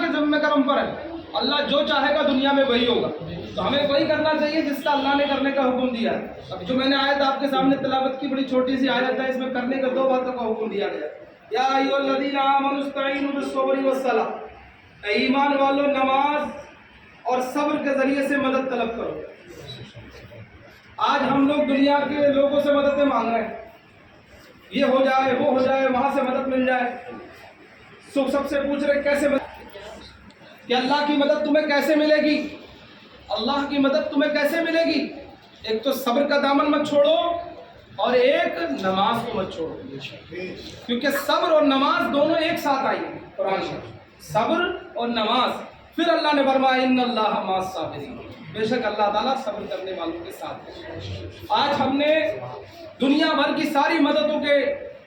کے ذمہ کرم پر ہے. اللہ جو چاہے گا دنیا میں وہی ہوگا. تو ہمیں وہی کرنا چاہیے جس کا اللہ نے کرنے کا حکم دیا ہے. اب جو میں نے آیت آپ کے سامنے تلاوت کی بڑی چھوٹی سی آیت ہے, اس میں کرنے کا 2 باتوں کا حکم دیا گیا. یا ایھا الذین آمنوا استعینوا بالصبر والصلاۃ, اے ایمان والو نماز اور صبر کے ذریعے سے مدد طلب کرو. آج ہم لوگ دنیا کے لوگوں سے مددیں مانگ رہے ہیں, یہ ہو جائے وہ ہو جائے, وہاں سے مدد مل جائے. سب سے پوچھ رہے کیسے کہ اللہ کی مدد تمہیں کیسے ملے گی, اللہ کی مدد تمہیں کیسے ملے گی. ایک تو صبر کا دامن مت چھوڑو اور ایک نماز کو مت چھوڑو, کیونکہ صبر اور نماز دونوں ایک ساتھ آئی ہیں قرآن میں. صبر اور نماز. پھر اللہ نے فرمایا ان اللہ مع الصابرین, بے شک اللہ تعالیٰ صبر کرنے والوں کے ساتھ ہے. آج ہم نے دنیا بھر کی ساری مددوں کے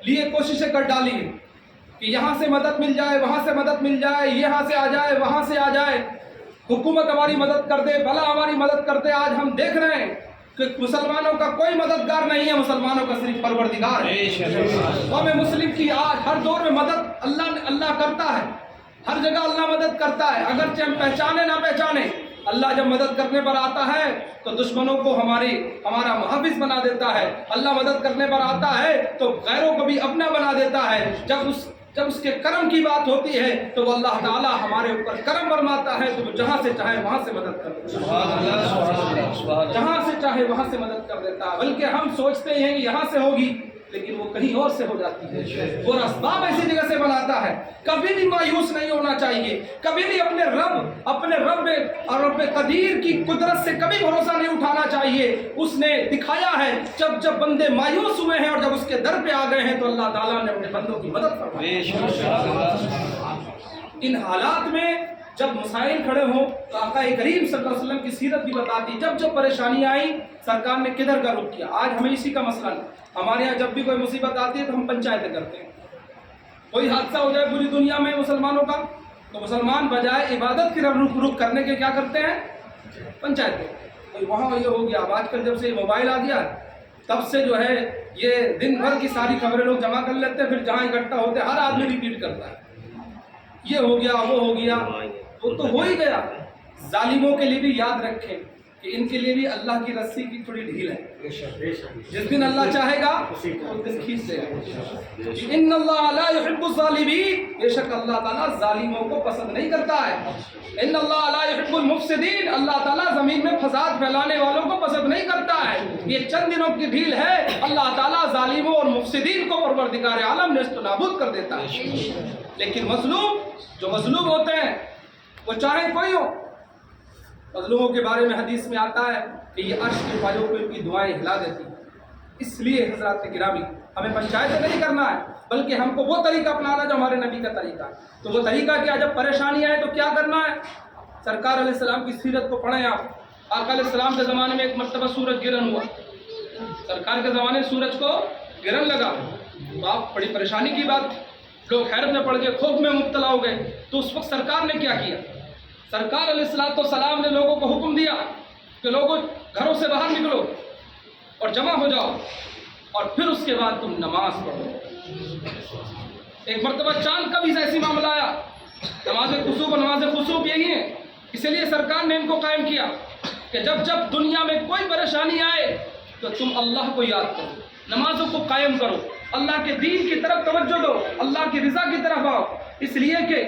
لیے کوششیں کر ڈالی ہیں کہ یہاں سے مدد مل جائے, وہاں سے مدد مل جائے, یہاں سے آ جائے, وہاں سے آ جائے, حکومت ہماری مدد کر دے, بھلا ہماری مدد کر دے. آج ہم دیکھ رہے ہیں کہ مسلمانوں کا کوئی مددگار نہیں ہے, مسلمانوں کا صرف پروردگار ہے. قوم مسلم کی آج ہر دور میں مدد اللہ کرتا ہے, ہر جگہ اللہ مدد کرتا ہے. اگرچہ ہم پہچانے نہ پہچانے, اللہ جب مدد کرنے پر آتا ہے تو دشمنوں کو ہمارا محافظ بنا دیتا ہے. اللہ مدد کرنے پر آتا ہے تو غیروں کو بھی اپنا بنا دیتا ہے. جب اس کے کرم کی بات ہوتی ہے تو وہ اللہ تعالیٰ ہمارے اوپر کرم فرماتا ہے, تو وہ جہاں سے چاہے وہاں سے مدد کر دیتا ہے, جہاں سے چاہے وہاں سے مدد کر دیتا ہے. بلکہ ہم سوچتے ہیں کہ یہاں سے ہوگی, لیکن وہ کہیں اور سے ہو جاتی ہے. وہ اسباب ایسی جگہ سے بناتا ہے. کبھی بھی مایوس نہیں ہونا چاہیے, کبھی بھی اپنے رب اور رب قدیر کی قدرت سے کبھی بھروسہ نہیں اٹھانا چاہیے. اس نے دکھایا ہے جب بندے مایوس ہوئے ہیں اور جب اس کے در پہ آ گئے ہیں تو اللہ تعالیٰ نے اپنے بندوں کی مدد فرمائی. ان حالات میں جب مسائل کھڑے ہوں تو آقا کریم صلی اللہ علیہ وسلم کی سیرت بھی بتاتی, جب پریشانیاں آئیں سرکار نے کدھر کا رخ کیا. آج ہمیں اسی کا مسئلہ نہیں. ہمارے یہاں جب بھی کوئی مصیبت آتی ہے تو ہم پنچایتیں کرتے ہیں. کوئی حادثہ ہو جائے پوری دنیا میں مسلمانوں کا, تو مسلمان بجائے عبادت کی رخ کرنے کے کیا کرتے ہیں, پنچایتیں. کوئی وہاں یہ ہو گیا. اب آج کل جب سے موبائل آ گیا تب سے جو ہے یہ دن بھر کی ساری خبریں لوگ جمع کر لیتے ہیں, پھر جہاں اکٹھا ہوتے ہیں ہر آدمی ریپیٹ کرتا ہے, یہ ہو گیا وہ ہو گیا. وہ تو ہو ہی گیا. ظالموں کے لیے بھی یاد رکھیں کہ ان کے لیے بھی اللہ کی رسی کی تھوڑی ڈھیل ہے. جس دن اللہ چاہے گا اس دن کھینچ دے گا. ان اللہ لا يحب الظالمین, بے شک اللہ تعالیٰ ظالموں کو پسند نہیں کرتا ہے. ان اللہ لا يحب المفسدین, اللہ تعالیٰ زمین میں فساد پھیلانے والوں کو پسند نہیں کرتا ہے. یہ چند دنوں کی ڈھیل ہے. اللہ تعالیٰ ظالموں اور مفسدین کو پروردگار عالم نیست و نابود کر دیتا ہے. لیکن جو مظلوم ہوتے ہیں وہ چاہے کوئی ہو, مظلوموں کے بارے میں حدیث میں آتا ہے کہ یہ عرش کے پایوں کو ان کی دعائیں ہلا دیتی ہیں. اس لیے حضرات گرامی ہمیں پنچایتیں نہیں کرنا ہے, بلکہ ہم کو وہ طریقہ اپنانا جو ہمارے نبی کا طریقہ ہے. تو وہ طریقہ کیا, جب پریشانی آئے تو کیا کرنا ہے. سرکار علیہ السلام کی سیرت کو پڑھیں آپ. آقا علیہ السلام کے زمانے میں ایک مرتبہ سورج گرہن ہوا. سرکار کے زمانے سورج کو گرہن لگا تو آپ بڑی پریشانی کی بات, لوگ حیرت میں پڑ گئے, خوف میں مبتلا ہو گئے. تو اس وقت سرکار نے کیا کیا, سرکار علیہ السلام نے لوگوں کو حکم دیا کہ لوگوں گھروں سے باہر نکلو اور جمع ہو جاؤ, اور پھر اس کے بعد تم نماز پڑھو. ایک مرتبہ چاند کا بھی ایسی معاملہ آیا. نماز خسوف یہی ہے. اسی لیے سرکار نے ان کو قائم کیا کہ جب دنیا میں کوئی پریشانی آئے تو تم اللہ کو یاد کرو, نمازوں کو قائم کرو, اللہ کے دین کی طرف توجہ دو, اللہ کی رضا کی طرف آؤ. اس لیے کہ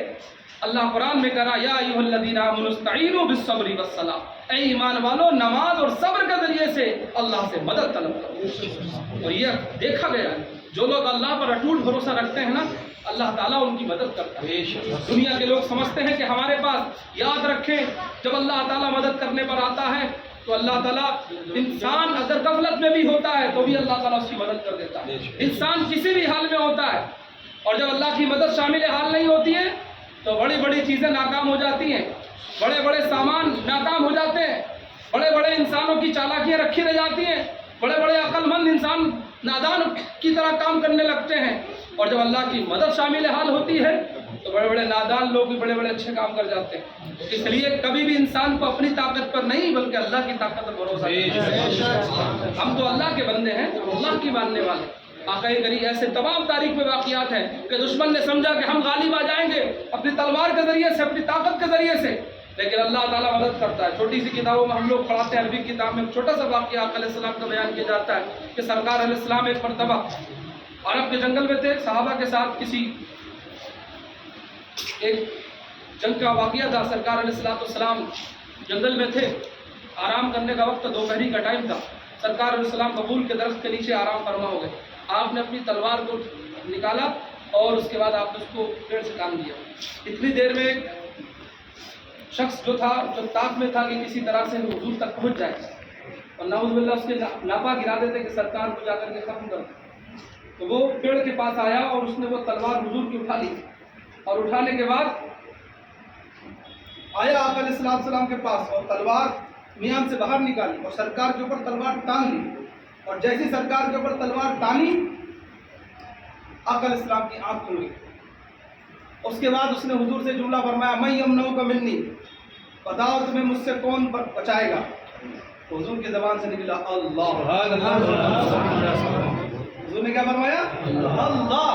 اللہ قرآن میں کہا یا ایھا الذین آمنوا استعینوا بالصبر والصلاۃ, اے ایمان والو نماز اور صبر کے ذریعے سے اللہ سے مدد طلب کرو. اور یہ دیکھا گیا جو لوگ اللہ پر اٹوٹ بھروسہ رکھتے ہیں نا, اللہ تعالیٰ ان کی مدد کرتا ہے. دنیا کے لوگ سمجھتے ہیں کہ ہمارے پاس, یاد رکھیں جب اللہ تعالیٰ مدد کرنے پر آتا ہے تو اللہ تعالیٰ, انسان اگر غفلت میں بھی ہوتا ہے تو بھی اللہ تعالیٰ اس کی مدد کر دیتا ہے. انسان کسی بھی حال میں ہوتا ہے, اور جب اللہ کی مدد شامل حال نہیں ہوتی ہے تو بڑی بڑی چیزیں ناکام ہو جاتی ہیں, بڑے بڑے سامان ناکام ہو جاتے ہیں, بڑے بڑے انسانوں کی چالاکیاں رکھی رہ جاتی ہیں, بڑے بڑے عقل مند انسان نادان کی طرح کام کرنے لگتے ہیں. اور جب اللہ کی مدد شامل حال ہوتی ہے تو بڑے بڑے نادان لوگ بھی بڑے بڑے اچھے کام کر جاتے ہیں. اس لیے کبھی بھی انسان کو اپنی طاقت پر نہیں بلکہ اللہ کی طاقت پر بھروسہ ہے. ہم تو اللہ کے بندے ہیں, اللہ کی ماننے والے. آقا کریم ایسے تمام تاریخ میں واقعات ہیں کہ دشمن نے سمجھا کہ ہم غالب آ جائیں گے, اپنی تلوار کے ذریعے سے, اپنی طاقت ذریعے سے، لیکن اللہ تعالیٰ مدد کرتا ہے۔ چھوٹی سی کتابوں میں ہم لوگ پڑھاتے ہیں، عربی کتاب میں چھوٹا سا واقعہ آقا علیہ السلام کا بیان کیا جاتا ہے کہ سرکار علیہ السلام ایک مرتبہ عرب کے جنگل میں تھے، صحابہ کے ساتھ کسی ایک جنگ کا واقعہ تھا۔ سرکار علیہ السلام جنگل میں تھے، آرام کرنے کا وقت دوپہری کا ٹائم تھا۔ سرکار علیہ السلام ببول کے درخت کے نیچے آرام فرما ہو گئے۔ آپ نے اپنی تلوار کو نکالا اور اس کے بعد آپ نے اس کو پیڑ سے کام دیا۔ اتنی دیر میں ایک شخص جو تھا، جو تاک میں تھا کہ کسی طرح سے حضور تک پہنچ جائے، اور نعوذ باللہ اس کے ناپاک ارادے تھے کہ سرکار کو جا کر کے ختم کر دیں۔ تو وہ پیڑ کے پاس آیا اور اس نے وہ تلوار حضور کی اٹھا لی، اور اٹھانے کے بعد آیا آقا علیہ السلام کے پاس اور تلوار میان سے باہر نکالی اور سرکار کے اوپر تلوار ٹان لی، اور جیسی سرکار کے اوپر تلوار ٹانی آقا علیہ السلام کی آنکھ کھل گئی۔ اس کے بعد اس نے حضور سے جملہ فرمایا، میں یمنعک منی، بتاؤ تمہیں مجھ سے کون بچائے گا؟ تو حضور کی زبان سے نکلا اللہ۔ حضور نے کیا فرمایا؟ اللہ۔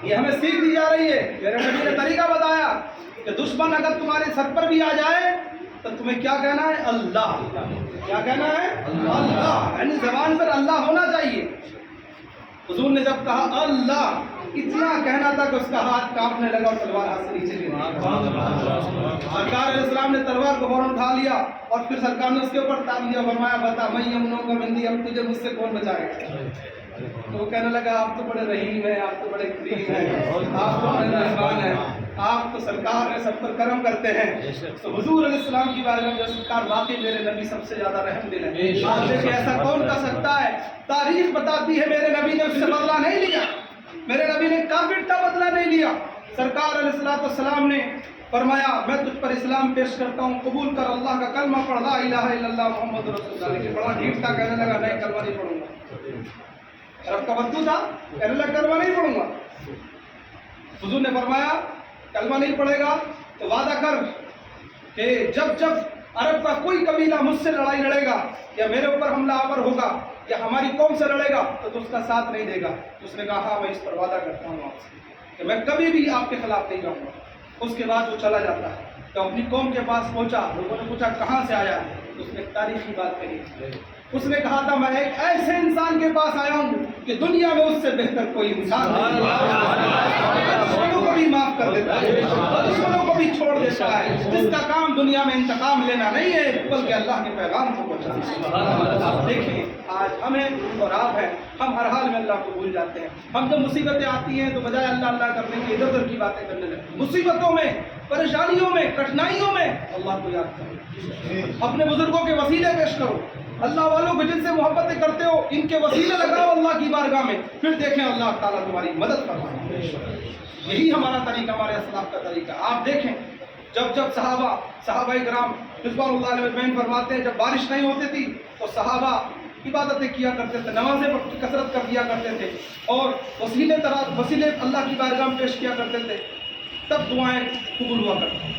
یہ ہمیں سیکھ دی جا رہی ہے، میرے نبی نے طریقہ بتایا کہ دشمن اگر تمہارے سر پر بھی آ جائے تو تمہیں کیا کہنا ہے؟ اللہ۔ کیا کہنا ہے؟ اللہ، یعنی زبان پر اللہ ہونا چاہیے۔ حضور نے جب کہا اللہ، اتنا کہنا تھا کہ اس کا ہاتھ کانپنے لگا اور تلوار ہاتھ سے نیچے گر گئی۔ سرکار علیہ السلام نے تلوار کو فوراً اٹھا لیا اور پھر سرکار نے اس کے اوپر تان دیا، فرمایا بتا میں یمنعک منی، اب تجھے مجھ سے کون بچائے گا؟ تو وہ کہنے لگا آپ تو بڑے رحیم ہیں، آپ تو بڑے کریم ہیں، آپ تو بڑے مہربان ہیں، آپ تو سرکار ہے، سب پر کرم کرتے ہیں۔ تو حضور علیہ السلام کی بارے میں جو سرکار واقعی میرے نبی سب سے زیادہ رحم دل ہے۔ آپ دیکھیں ایسا کون کر سکتا ہے؟ تاریخ بتاتی ہے میرے نبی نے اس سے بدلہ نہیں لیا، میرے نبی نے کافر کا بدلہ نہیں لیا۔ سرکار علیہ السلام نے فرمایا میں تجھ پر اسلام پیش کرتا ہوں، قبول کر، اللہ کا کلمہ پڑھ، لا الہ الا اللہ محمد رسول اللہ۔ لیکن بڑا ڈھیٹ تھا، کہنے لگا نہیں کلمہ نہیں پڑھوں گا۔ عرب کا بدو تھا، کہنے لگا کلمہ نہیں پڑھوں گا۔ حضور نے فرمایا کلمہ نہیں پڑھے گا تو وعدہ کر کہ جب جب عرب کا کوئی قبیلہ مجھ سے لڑائی لڑے گا یا میرے اوپر حملہ آور ہوگا یا ہماری قوم سے لڑے گا تو اس کا ساتھ نہیں دے گا۔ اس نے کہا ہاں میں اس پر وعدہ کرتا ہوں آپ سے کہ میں کبھی بھی آپ کے خلاف نہیں جاؤں گا۔ اس کے بعد وہ چلا جاتا ہے تو اپنی قوم کے پاس پہنچا، لوگوں نے پوچھا کہاں سے آیا؟ اس نے ایک تاریخی بات کہی، اس نے کہا تھا میں ایک ایسے انسان کے پاس آیا ہوں کہ دنیا میں اس سے بہتر کوئی انسان نہیں، دشمنوں کو بھی معاف کر دیتا ہے، دشمنوں کو بھی چھوڑ دیتا ہے، جس کا کام دنیا میں انتقام لینا نہیں ہے بلکہ اللہ کے پیغام کو پہنچانا ہے۔ دیکھیں آج ہمیں اور آپ ہیں، ہم ہر حال میں اللہ کو بھول جاتے ہیں۔ ہم جب مصیبتیں آتی ہیں تو بجائے اللہ اللہ کرنے کی ادھر ادھر کی باتیں کرنے لگتے ہیں۔ مصیبتوں میں، پریشانیوں میں، کٹھنائیوں میں اللہ کو یاد کرو، اپنے بزرگوں کے وسیلے پیش کرو، اللہ والوں کو جن سے محبتیں کرتے ہو ان کے وسیلے لگاؤ اللہ کی بارگاہ میں، پھر دیکھیں اللہ تعالیٰ تمہاری مدد کرنا۔ یہی ہمارا طریقہ، ہمارے اسلاف کا طریقہ۔ آپ دیکھیں جب جب صحابہ کرام رضوان اللہ علیہ اجمعین فرماتے ہیں جب بارش نہیں ہوتی تھی تو صحابہ عبادتیں کیا کرتے تھے، نمازیں کی کثرت کر دیا کرتے تھے اور وسیلے اللہ کی بارگاہ میں پیش کیا کرتے تھے، تب دعائیں قبول ہوا کرتی۔